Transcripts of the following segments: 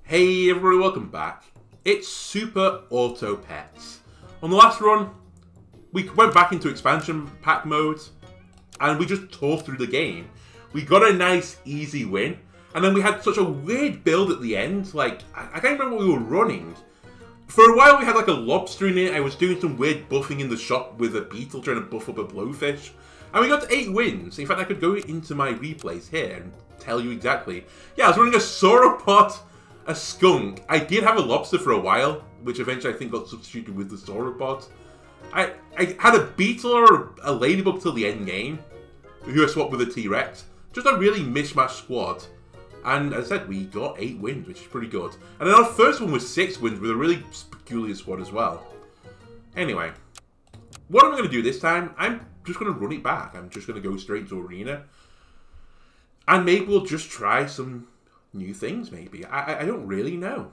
Hey everybody, welcome back. It's Super Auto Pets. On the last run, we went back into expansion pack mode, and we just tore through the game. We got a nice, easy win, and then we had such a weird build at the end. Like, I can't remember what we were running. For a while we had like a lobster in it. I was doing some weird buffing in the shop with a beetle trying to buff up a blowfish. And we got to 8 wins. In fact, I could go into my replays here and tell you exactly. Yeah, I was running a sauropod, a skunk. I did have a lobster for a while, which eventually I think got substituted with the sauropod. I had a beetle or a ladybug till the end game, who I swapped with a T-Rex. Just a really mishmash squad. And as I said, we got 8 wins, which is pretty good. And then our first one was 6 wins with a really peculiar squad as well. Anyway, what I'm going to do this time, I'm just going to run it back. I'm just going to go straight to Arena. And maybe we'll just try some new things, maybe. I don't really know.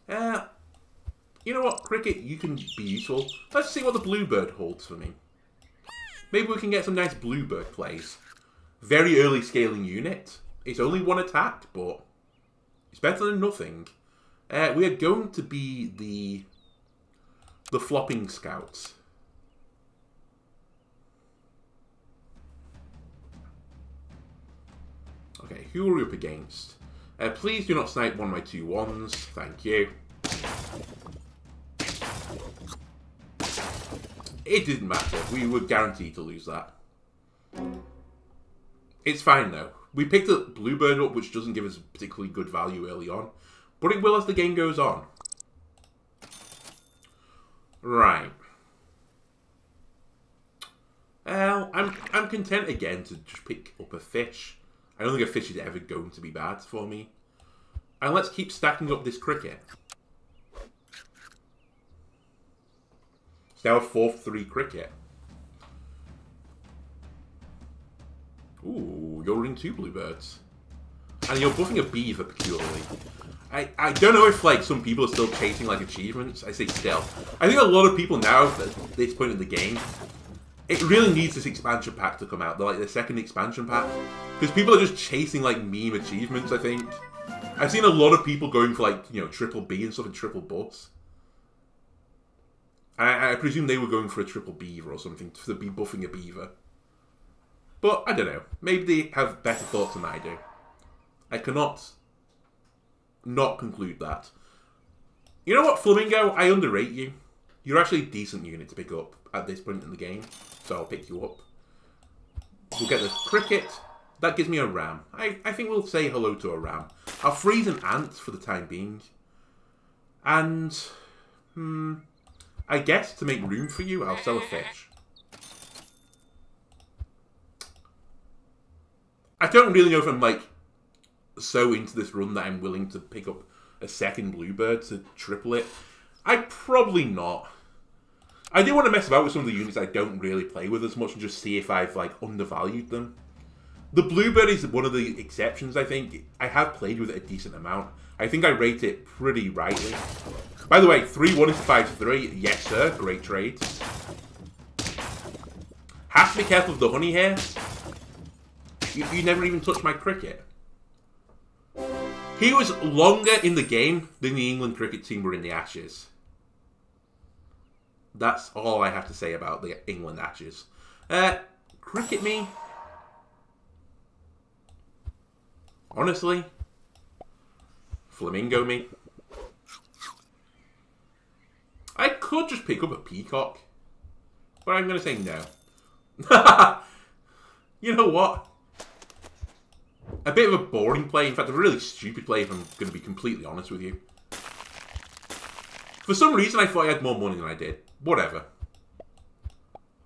You know what, Cricket, you can be useful. Let's see what the Bluebird holds for me. Maybe we can get some nice Bluebird plays. Very early scaling unit. It's only 1 attack, but it's better than nothing. We are going to be the flopping scouts. Okay, who are we up against? Please do not snipe one of my 2-1s. Thank you. It didn't matter. We were guaranteed to lose that. It's fine though. We picked a Bluebird up, which doesn't give us particularly good value early on, but it will as the game goes on. Right. Well, I'm content again to just pick up a fish. I don't think a fish is ever going to be bad for me. And let's keep stacking up this Cricket. It's now a 4-3 Cricket. Ooh, you're running 2 Bluebirds. And you're buffing a beaver peculiarly. I don't know if like some people are still chasing like achievements. I say still. I think a lot of people now at this point in the game, it really needs this expansion pack to come out. Like the second expansion pack. Because people are just chasing like meme achievements, I think. I've seen a lot of people going for like, you know, triple B and stuff and triple bus. I presume they were going for a triple beaver or something to be buffing a beaver. But I don't know. Maybe they have better thoughts than I do. I cannot not conclude that. You know what, Flamingo? I underrate you. You're actually a decent unit to pick up at this point in the game. So I'll pick you up. We'll get the Cricket. That gives me a ram. I think we'll say hello to a ram. I'll freeze an ant for the time being. And, I guess to make room for you, I'll sell a fish. I don't really know if I'm, like, so into this run that I'm willing to pick up a second Bluebird to triple it. Probably not. I do want to mess about with some of the units I don't really play with as much and just see if I've, like, undervalued them. The Bluebird is one of the exceptions, I think. I have played with it a decent amount. I think I rate it pretty rightly. By the way, 3-1 into 5-3. Yes, sir. Great trade. Have to be careful of the honey here. You never even touched my Cricket. He was longer in the game than the England cricket team were in the Ashes. That's all I have to say about the England Ashes. Cricket me. Honestly. Flamingo me. I could just pick up a peacock. But I'm going to say no. You know what? A bit of a boring play. In fact, a really stupid play if I'm going to be completely honest with you. For some reason, I thought I had more money than I did. Whatever.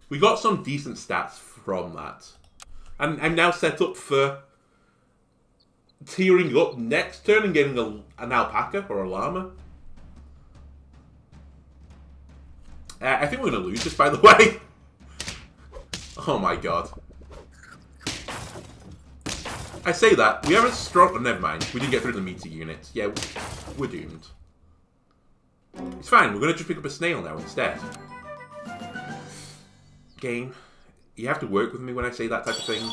We got some decent stats from that. And I'm now set up for tearing up next turn and getting an alpaca or a llama. I think we're going to lose this, by the way. Oh my god. I say that. We have a strong... Oh, never mind. We didn't get through the meter unit. Yeah, we're doomed. It's fine. We're going to just pick up a snail now instead. Game. You have to work with me when I say that type of thing.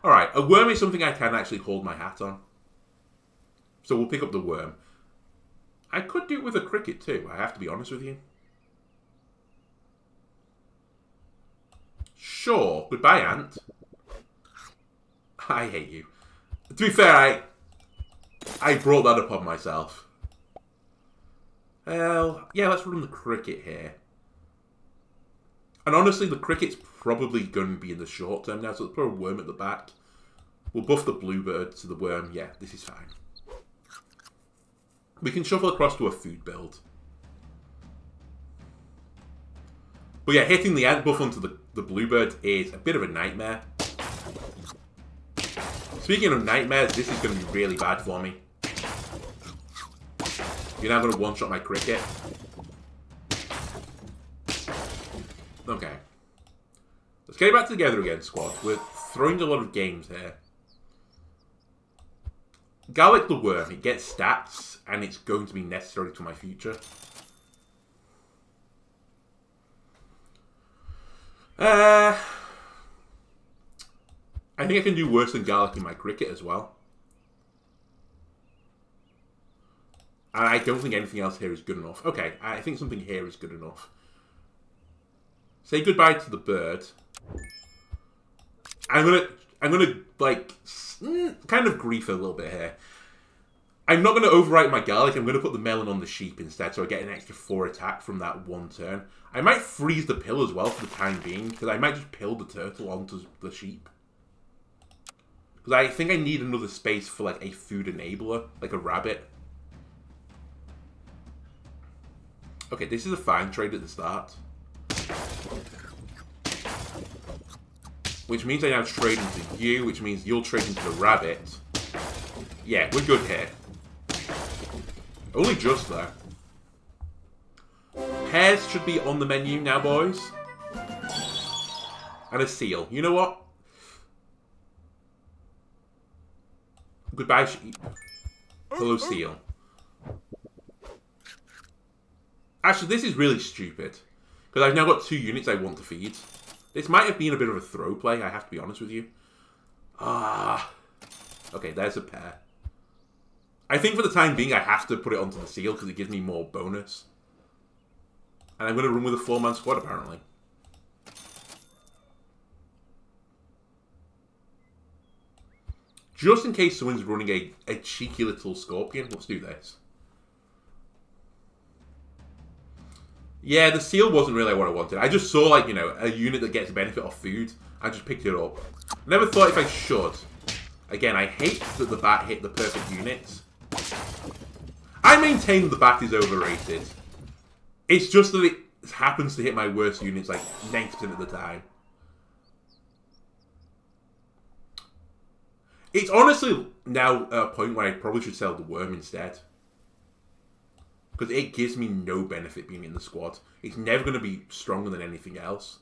Alright, a worm is something I can actually hold my hat on. So we'll pick up the worm. I could do it with a cricket too, I have to be honest with you. Sure. Goodbye, ant. I hate you. To be fair, I brought that upon myself. Well, yeah, let's run the cricket here. And honestly, the cricket's probably going to be in the short term now, so let's put a worm at the back. We'll buff the bluebird to the worm. Yeah, this is fine. We can shuffle across to a food build. But yeah, hitting the ant buff onto the bluebird is a bit of a nightmare. Speaking of nightmares, this is going to be really bad for me. You're now going to one-shot my cricket. Okay. Let's get it back together again, squad. We're throwing a lot of games here. Garlic the worm. It gets stats, and it's going to be necessary to my future. I think I can do worse than garlic in my cricket as well. And I don't think anything else here is good enough. Okay, I think something here is good enough. Say goodbye to the bird. I'm gonna like kind of grief a little bit here. I'm not gonna overwrite my garlic. I'm gonna put the melon on the sheep instead, so I get an extra 4 attack from that one turn. I might freeze the pill as well for the time being, because I might just pill the turtle onto the sheep. Because I think I need another space for like a food enabler, like a rabbit. Okay, this is a fine trade at the start. Which means I now trade into you, which means you'll trade into the rabbit. Yeah, we're good here. Only just though. Pears should be on the menu now, boys. And a seal. You know what? Goodbye, sheep. Hello, seal. Actually, this is really stupid. Because I've now got 2 units I want to feed. This might have been a bit of a throw play, I have to be honest with you. Okay, there's a pair. I think for the time being, I have to put it onto the seal because it gives me more bonus. And I'm going to run with a 4-man squad, apparently. Just in case someone's running a cheeky little scorpion, let's do this. Yeah, the seal wasn't really what I wanted. I just saw, like, you know, a unit that gets a benefit off food. I just picked it up. Never thought if I should. Again, I hate that the bat hit the perfect units. I maintain the bat is overrated. It's just that it happens to hit my worst units, like, 90% of the time. It's honestly now a point where I probably should sell the worm instead. Because it gives me no benefit being in the squad. It's never going to be stronger than anything else.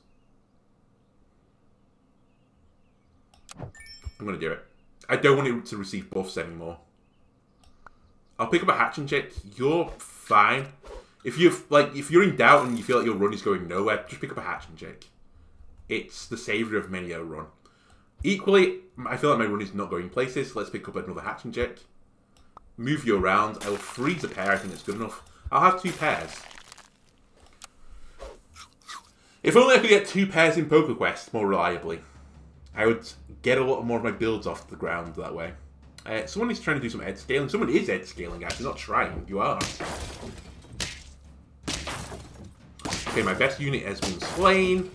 I'm going to do it. I don't want it to receive buffs anymore. I'll pick up a hatching check. You're fine. If you're in doubt and you feel like your run is going nowhere, just pick up a hatching check. It's the saviour of many a run. Equally, I feel like my run is not going places, so let's pick up another hatching check. Move you around. I will freeze a pair. I think it's good enough. I'll have 2 pairs. If only I could get 2 pairs in PokeQuest more reliably. I would get a lot more of my builds off the ground that way. Someone is trying to do some edge scaling. Someone is edge scaling, actually. Not trying. You are. Okay, my best unit has been slain.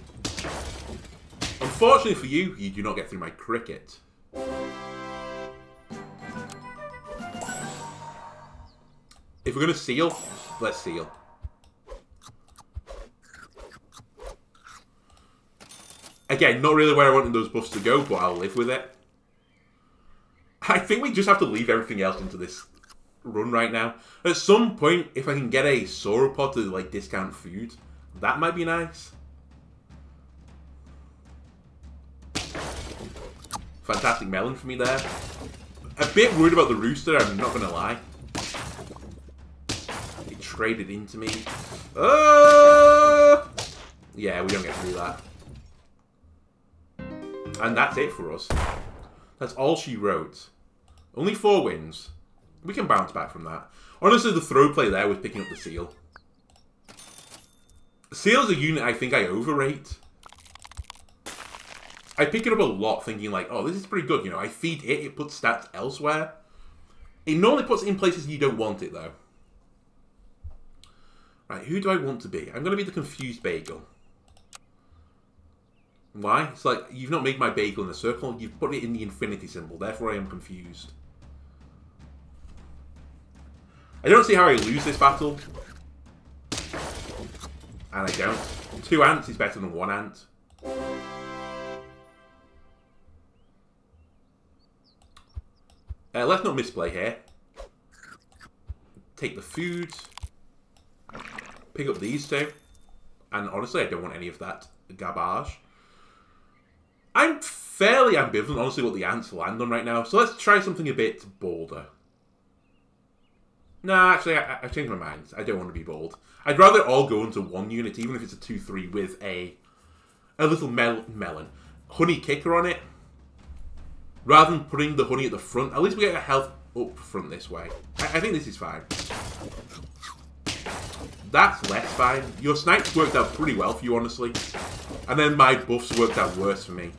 Unfortunately for you, you do not get through my cricket. If we're going to seal, let's seal. Again, not really where I wanted those buffs to go, but I'll live with it. I think we just have to leave everything else into this run right now. At some point, if I can get a sauropod to like discount food, that might be nice. Fantastic melon for me there. A bit worried about the rooster, I'm not going to lie. It traded into me. Yeah, we don't get through that. And that's it for us. That's all she wrote. Only 4 wins. We can bounce back from that. Honestly, the throw play there was picking up the seal. Seal is a unit I think I overrate. I pick it up a lot thinking like, oh, this is pretty good. You know, I feed it, it puts stats elsewhere. It normally puts it in places you don't want it, though. Right, who do I want to be? I'm going to be the confused bagel. Why? It's like, you've not made my bagel in a circle, you've put it in the infinity symbol, therefore I am confused. I don't see how I lose this battle. And I don't. 2 ants is better than 1 ant. Let's not misplay here. Take the food. Pick up these 2. And honestly, I don't want any of that garbage. I'm fairly ambivalent, honestly, what the ants land on right now. So let's try something a bit bolder. Nah, actually, I've changed my mind. I don't want to be bold. I'd rather all go into 1 unit, even if it's a 2-3 with a little melon. Honey kicker on it. Rather than putting the honey at the front. At least we get a health up front this way. I think this is fine. That's less fine. Your snipes worked out pretty well for you, honestly. And then my buffs worked out worse for me.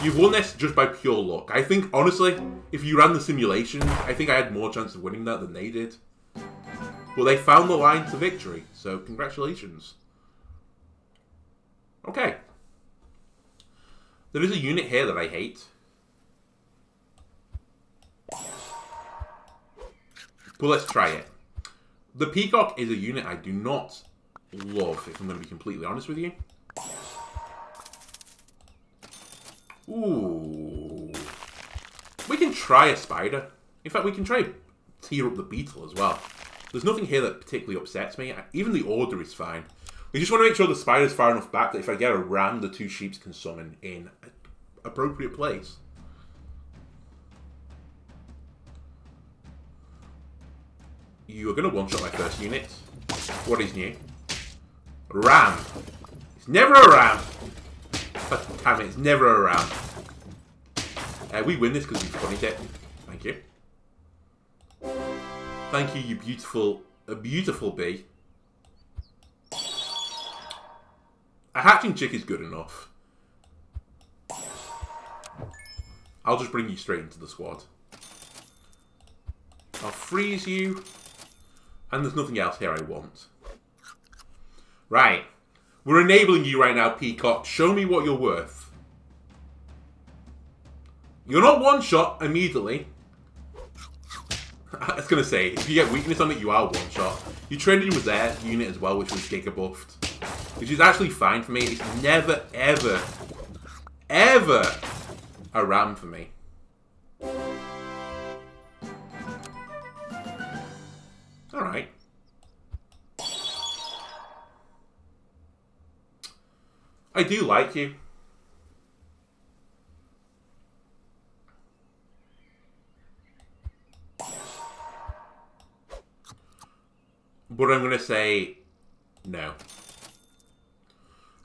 You've won this just by pure luck. I think, honestly, if you ran the simulation, I think I had more chance of winning that than they did. But they found the line to victory, so congratulations. Okay. There is a unit here that I hate. But let's try it. The Peacock is a unit I do not love, if I'm going to be completely honest with you. Ooh. We can try a spider. In fact, we can try tear up the beetle as well. There's nothing here that particularly upsets me. Even the order is fine. We just want to make sure the spider's far enough back that if I get a ram, the 2 sheeps can summon in an appropriate place. You are going to one-shot my first unit. What is new? Ram. It's never a ram. But damn it, it's never a ram. We win this because we've funnied it. Thank you. Thank you, you beautiful bee. A hatching chick is good enough. I'll just bring you straight into the squad. I'll freeze you. And there's nothing else here I want. Right. We're enabling you right now, Peacock. Show me what you're worth. You're not one-shot immediately. I was going to say, if you get weakness on it, you are one-shot. You traded with their unit as well, which was Giga buffed. Which is actually fine for me. It's never, ever, ever a ram for me. Alright. I do like you. But I'm going to say no.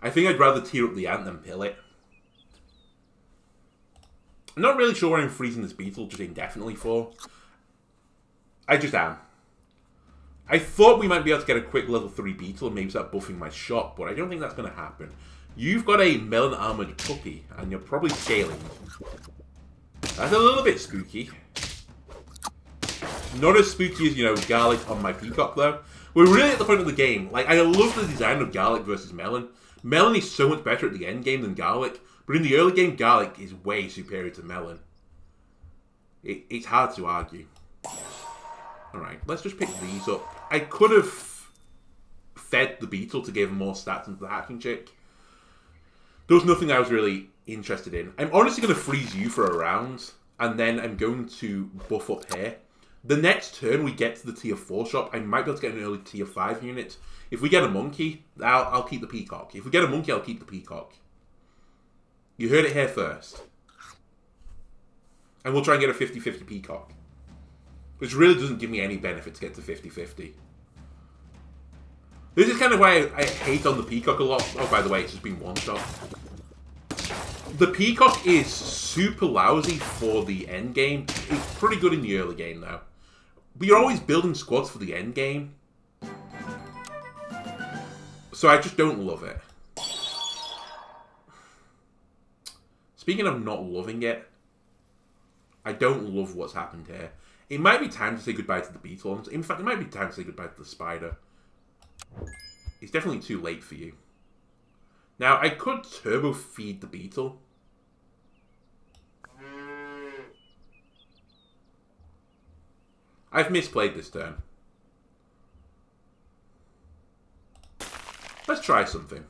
I think I'd rather tear up the ant than pill it. I'm not really sure what I'm freezing this beetle just indefinitely for. I just am. I thought we might be able to get a quick level 3 beetle and maybe start buffing my shot, but I don't think that's going to happen. You've got a melon armored puppy, and you're probably scaling. That's a little bit spooky. Not as spooky as, you know, garlic on my peacock, though. We're really at the point of the game. Like, I love the design of garlic versus melon. Melon is so much better at the end game than garlic, but in the early game, garlic is way superior to melon. It's hard to argue. Alright, let's just pick these up. I could have fed the beetle to give him more stats into the hatching chick. There was nothing I was really interested in. I'm honestly going to freeze you for a round, and then I'm going to buff up here. The next turn we get to the tier 4 shop, I might be able to get an early tier 5 unit. If we get a monkey, I'll keep the peacock. If we get a monkey, I'll keep the peacock. You heard it here first. And we'll try and get a 50-50 peacock. Which really doesn't give me any benefit to get to 50-50. This is kind of why I hate on the peacock a lot. Oh, by the way, it's just been one shot. The peacock is super lousy for the end game. It's pretty good in the early game, though. But you're always building squads for the end game. So I just don't love it. Speaking of not loving it, I don't love what's happened here. It might be time to say goodbye to the beetle. In fact, it might be time to say goodbye to the spider. It's definitely too late for you. Now, I could turbo feed the beetle. I've misplayed this turn. Let's try something.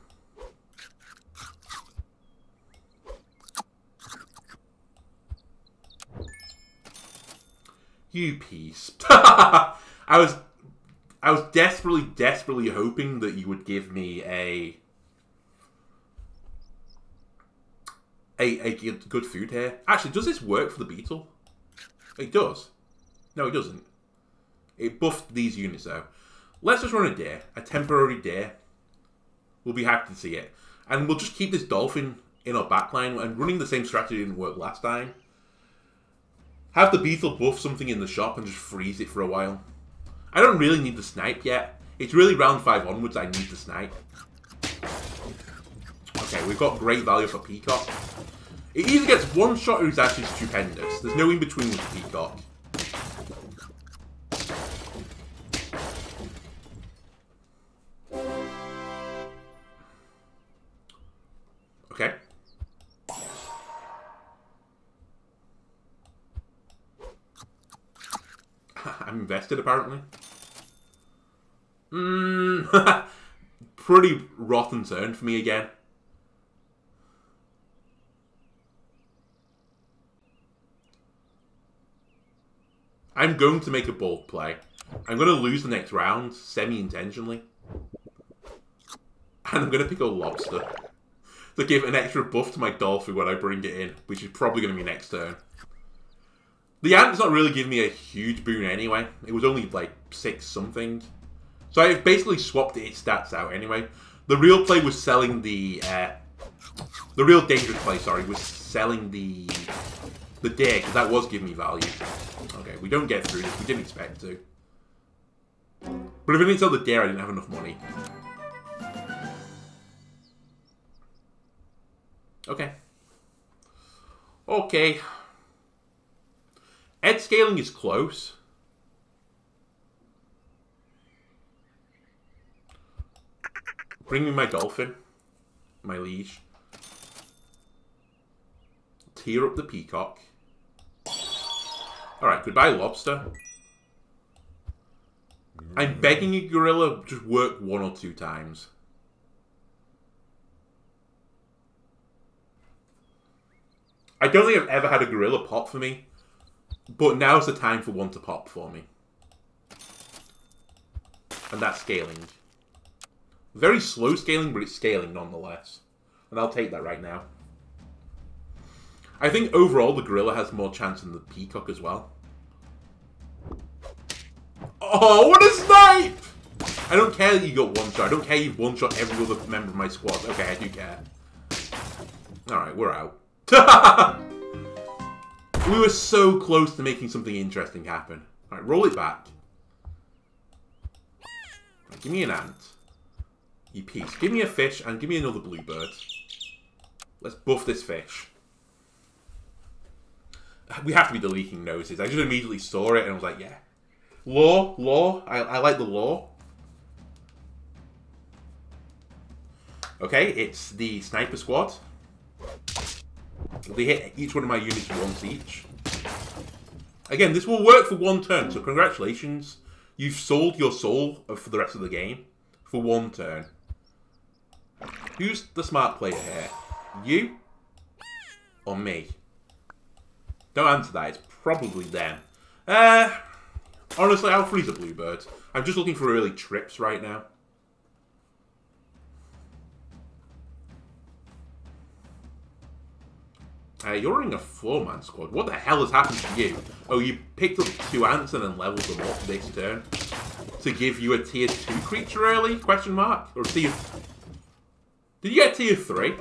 You piece. I was desperately hoping that you would give me a good food here. Actually, does this work for the beetle? It does. No, it doesn't. It buffed these units though. Let's just run a deer, a temporary deer. We'll be happy to see it. And we'll just keep this dolphin in our backline, and running the same strategy didn't work last time. Have the beetle buff something in the shop and just freeze it for a while. I don't really need the snipe yet. It's really round 5 onwards I need the snipe. Okay, we've got great value for Peacock. It either gets one shot or it's actually stupendous. There's no in between with Peacock. Okay. I'm invested, apparently. Pretty rotten turn for me again. I'm going to make a bold play. I'm going to lose the next round, semi-intentionally. And I'm going to pick a lobster to give an extra buff to my dolphin when I bring it in, which is probably going to be next turn. The ant's not really giving me a huge boon anyway. It was only like 6 something. So I've basically swapped its stats out anyway. The real play was selling the real dangerous play, sorry, was selling the deer, because that was giving me value. Okay, we don't get through this. We didn't expect to. But if I didn't sell the deer, I didn't have enough money. Okay. Okay. Ed scaling is close. Bring me my dolphin. My liege. Tear up the peacock. Alright, goodbye lobster. I'm begging you, gorilla, just work 1 or 2 times. I don't think I've ever had a gorilla pop for me. But now's the time for one to pop for me. And that's scaling. Very slow scaling, but it's scaling nonetheless. And I'll take that right now. I think overall the gorilla has more chance than the peacock as well. Oh, what a snipe! I don't care that you got 1 shot. I don't care you've 1-shot every other member of my squad. Okay, I do care. Alright, we're out. We were so close to making something interesting happen. Alright, roll it back. Right, give me an ant. You piece. Give me a fish and give me another bluebird. Let's buff this fish. We have to be the leaking noses. I just immediately saw it and I was like, yeah. Law. I like the law. Okay, it's the sniper squad. They hit each one of my units once each. Again, this will work for 1 turn, so congratulations. You've sold your soul for the rest of the game for 1 turn. Who's the smart player here? You? Or me? Don't answer that, it's probably them. Honestly, I'll freeze a bluebird. I'm just looking for really trips right now. You're running a 4-man squad. What the hell has happened to you? Oh, you picked up 2 ants and then leveled them up this turn to give you a tier 2 creature early? Question mark? Or tier... Did you get tier 3?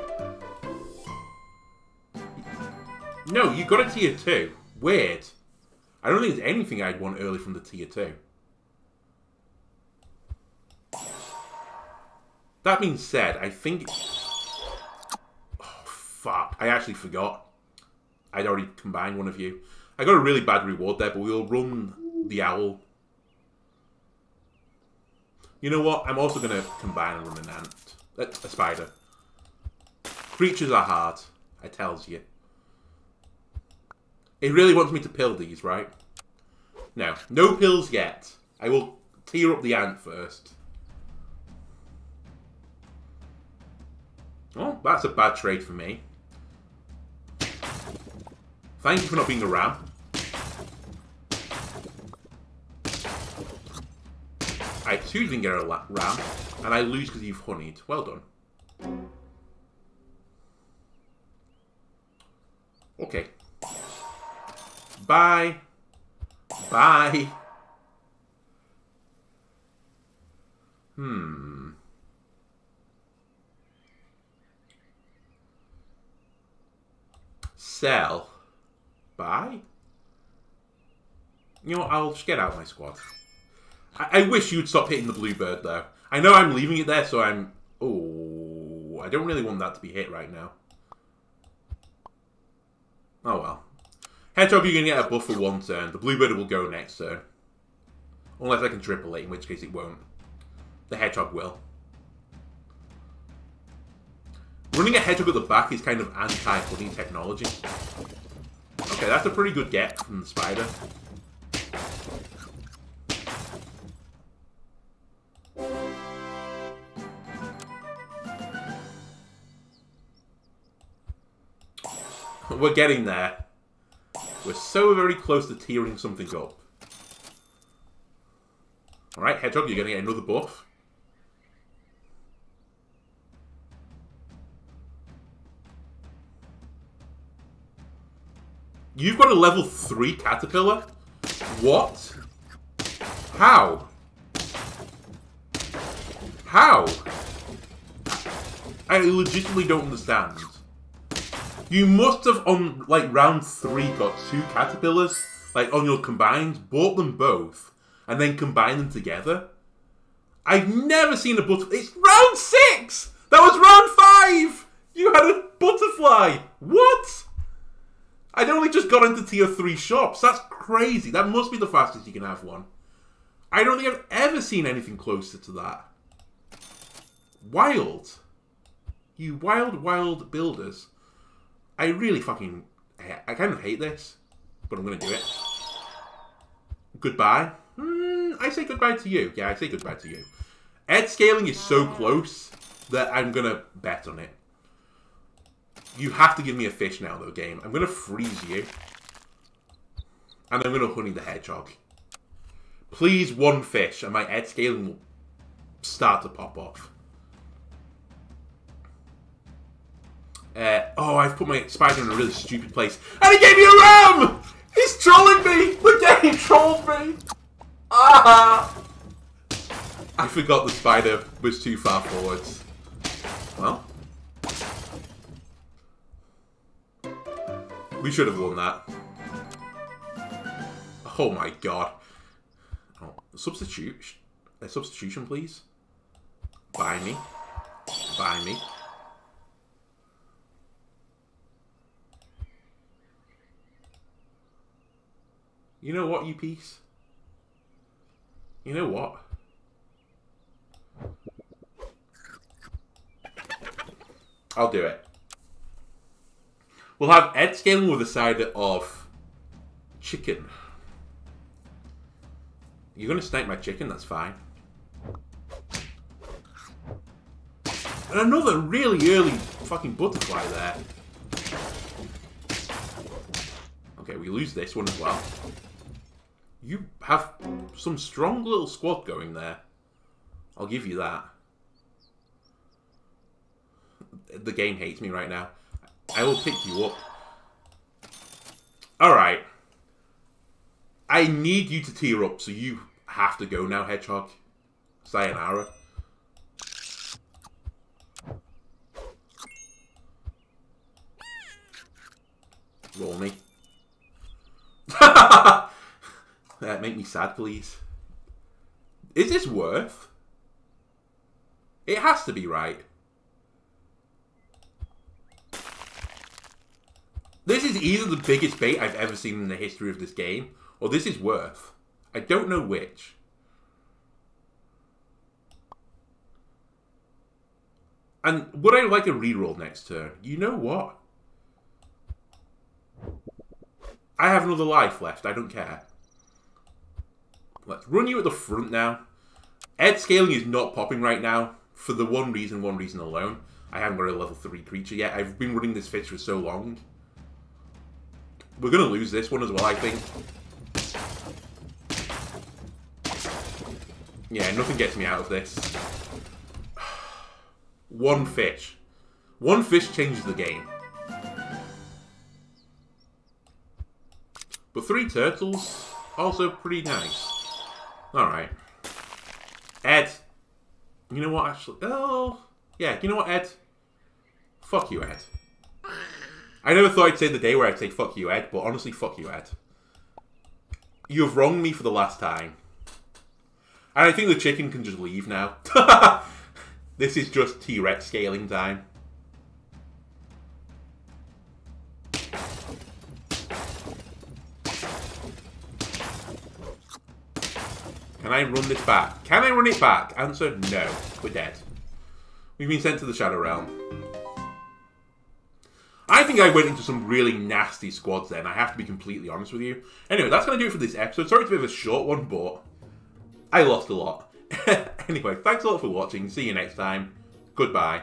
No, you got a tier 2. Weird. I don't think there's anything I'd want early from the tier 2. That being said, I think... Oh, fuck. I actually forgot. I'd already combined one of you. I got a really bad reward there, but we'll run the owl. You know what? I'm also going to combine and run an ant. A spider. Creatures are hard, I tells you. It really wants me to pill these, right? No. No pills yet. I will tier up the ant first. Oh, that's a bad trade for me. Thank you for not being a ram. I too didn't get a ram, and I lose because you've honeyed. Well done. Okay. Bye. Bye. Sell. Buy? You know what, I'll just get out of my squad. I wish you'd stop hitting the bluebird, though. I know I'm leaving it there, so I'm... Oh, I don't really want that to be hit right now. Oh, well. Hedgehog, you're going to get a buff for one turn. The bluebird will go next turn. Unless I can triple it, in which case it won't. The hedgehog will. Running a hedgehog at the back is kind of anti-honey technology. Okay, that's a pretty good get from the spider. We're getting there. We're so very close to tearing something up. Alright, hedgehog, you're going to get another buff. You've got a level 3 caterpillar? What? How? How? I legitimately don't understand. You must have, on, like, round 3 got 2 caterpillars, like, on your combined, bought them both, and then combined them together. I've never seen a butterfly. It's round 6! That was round 5! You had a butterfly! What? I'd only just got into tier 3 shops. That's crazy. That must be the fastest you can have one. I don't think I've ever seen anything closer to that. Wild. You wild builders. I really fucking... I kind of hate this. But I'm going to do it. Goodbye. I say goodbye to you. Yeah, I say goodbye to you. Ed scaling is so close that I'm going to bet on it. You have to give me a fish now, though, game. I'm going to freeze you. And I'm going to honey the hedgehog. Please, one fish, and my Ed scaling will start to pop off. Oh, I've put my spider in a really stupid place. And he gave me a ram! He's trolling me! The game trolled me! Ah! I forgot the spider was too far forwards. Well. We should have won that. Oh my god. Oh, substitution, please. Buy me. Buy me. You know what, you piece? You know what? I'll do it. We'll have Ed scaling with a side of chicken. You're going to snipe my chicken, that's fine. And another really early fucking butterfly there. Okay, we lose this one as well. You have some strong little squad going there. I'll give you that. The game hates me right now. I will pick you up. Alright. I need you to tier up, so you have to go now, Hedgehog. Sayonara. Roll me. Make me sad, please. Is this worth? It has to be, right? This is either the biggest bait I've ever seen in the history of this game, or this is worth. I don't know which. And would I like a reroll next turn? You know what? I have another life left. I don't care. Let's run you at the front now. Ed scaling is not popping right now for the one reason alone. I haven't got a level 3 creature yet. I've been running this fish for so long. We're going to lose this one as well, I think. Yeah, nothing gets me out of this. One fish. One fish changes the game. But 3 turtles, also pretty nice. Alright. Ed. You know what, actually? Oh, yeah, you know what, Ed? Fuck you, Ed. I never thought I'd say the day where I'd say fuck you, Ed, but honestly, fuck you, Ed. You have wronged me for the last time. And I think the chicken can just leave now. This is just T-Rex scaling time. Can I run this back? Can I run it back? Answer, no. We're dead. We've been sent to the Shadow Realm. I think I went into some really nasty squads then. I have to be completely honest with you. Anyway, that's going to do it for this episode. Sorry it's a bit of a short one, but I lost a lot. Anyway, thanks a lot for watching. See you next time. Goodbye.